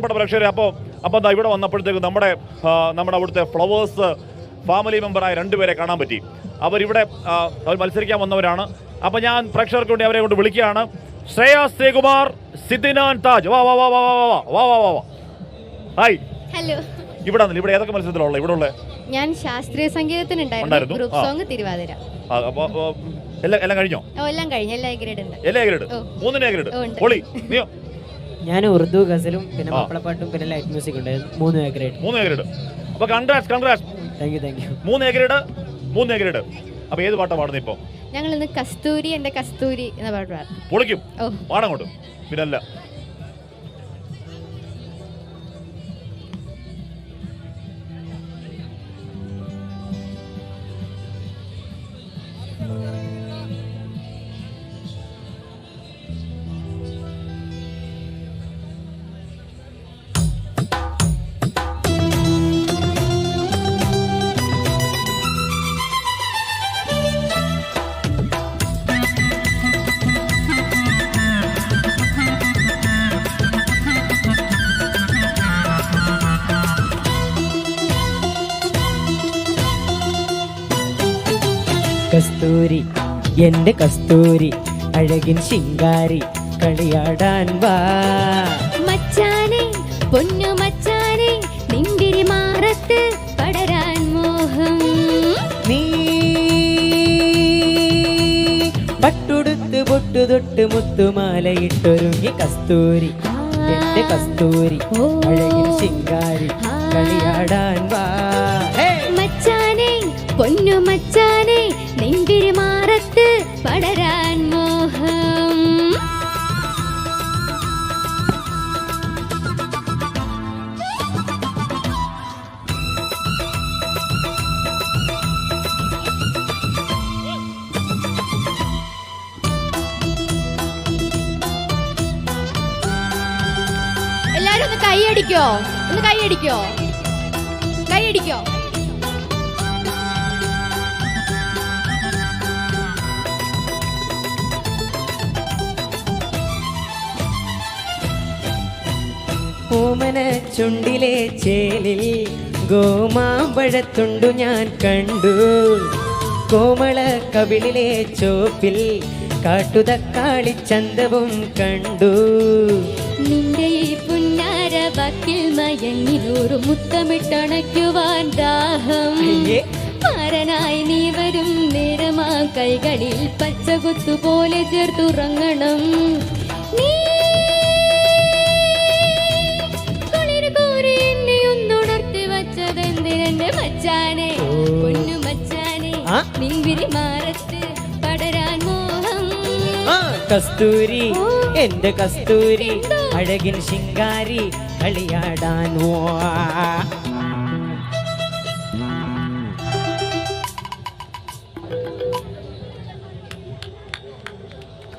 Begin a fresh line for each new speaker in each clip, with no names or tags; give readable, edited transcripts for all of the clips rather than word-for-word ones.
പ്രേക്ഷകരെ അപ്പോൾ ഇവിടെ വന്നപ്പോഴത്തേക്ക് നമ്മുടെ അവിടുത്തെ ഫ്ലവേഴ്സ് ഫാമിലി മെമ്പറായ രണ്ടുപേരെ കാണാൻ പറ്റി. അവർ മത്സരിക്കാൻ വന്നവരാണ്. അപ്പോൾ ഞാൻ പ്രേക്ഷകർക്ക് വേണ്ടി അവരെ കൊണ്ട് വിളിക്കുകയാണ്. ശ്രേയ ശ്രീകുമാർ, സിദ്ദിനാൻ താജ്. വാ വാ വാ വാ വാ വാ വാ വാ വാ. ഹായ്.
ഹലോ.
ഇവിടെ ഏതൊക്കെ മത്സരത്തിലുള്ള ഇവിടെ ഉള്ളത്?
ഞാൻ ശാസ്ത്രീയ സംഗീതത്തിനുണ്ടായിരുന്നു. Group song Thiruvathira.
അപ്പോൾ എല്ലാം കഴിഞ്ഞോ?
എല്ലാം കഴിഞ്ഞു. എല്ലാ ഗ്രേഡ് ഉണ്ട്.
എല്ലാ ഗ്രേഡ്? 3 ഗ്രേഡ്. പൊളി. നീയോ?
ഞാൻ ഉറുദു ഗസലും പിന്നെ മാപ്പിളപ്പാട്ടും പിന്നെ ലൈറ്റ് മ്യൂസിക് ഉണ്ട്. 3 ഗ്രേഡ്.
അപ്പോൾ കൺഗ്രാറ്റ്സ്.
Thank you.
3 ഗ്രേഡ്. അപ്പോൾ ഏത് പാട്ടാണ് പാടുന്നത് ഇപ്പോൾ?
ഞങ്ങൾ ഇന്ന് കസ്തൂരി എൻ്റെ കസ്തൂരി എന്ന പാട്ട് പാടും.
പൊളിക്കും. പാടങ്ങോട്ട്. പിന്നല്ല
കസ്തൂരി എന്റെ കസ്തൂരി അഴകിൻ ശിങ്കാരി കളിയാടാൻ വാ.
മച്ചാനെ പൊന്നു മച്ചാനെ നിന്തിരി മാറത്ത് പടരാൻ മോഹം.
നീ പട്ടുടുത്ത് പൊട്ടുതൊട്ട് മുത്തുമാലയിട്ടൊരുങ്ങി കസ്തൂരി എന്റെ കസ്തൂരി അഴകിൻ ശിങ്കാരി കളിയാടാൻ വാ.
മച്ചാനെ പൊന്നു മച്ചാനെ നിന്തിരി മാറത്ത് പടരാൻ മോഹം. എല്ലാരും ഒന്ന് കൈയടിക്കോ?
ഓമന ചുണ്ടിലെ ചേലിൽ ഗോമാമ്പഴത്തുണ്ടു ഞാൻ കണ്ടു. കോമള കവിളിലെ ചോപ്പിൽ കാട്ടുതക്കാളി ചന്തവും കണ്ടു.
നിന്റെ ഈ പുന്നാര വാക്കിൽ മയങ്ങിലൂറു മുത്തമിട്ടണയ്ക്കുവാൻ ദാഹം. മാരനായി നീ വരും നേരമാ കൈകളിൽ പച്ചകുത്തുപോലെ ചേർത്തുറങ്ങണം. നീ കുളിർകൂറി എന്നെ ഒന്നുണർത്തി വച്ചതെന്തിനെന്റെ മച്ചാനെ പൊന്നു മച്ചാനെ നിൻവിരി മാറത്ത് പടരാൻ മോഹം.
കസ്തൂരി എന്റെ കസ്തൂരി അഴകിൻ ശിങ്കാരി കളിയാടാൻ വാ.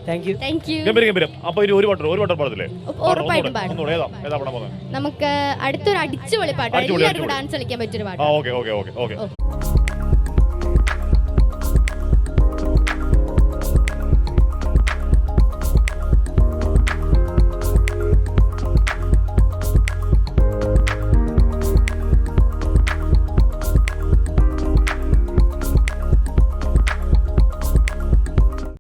Thank you.
ഗംഭീരം. അപ്പോൾ ഒരു പാട്ട് പാടത്തില്ലേ?
ഉറപ്പായിട്ടും പാടും.
നമുക്ക്
അടുത്തൊരു അടിച്ചുപൊളി പാട്ട് എല്ലാവർക്കും ഡാൻസ് കളിക്കാൻ പറ്റിയൊരു പാട്ട്.
ഓക്കെ.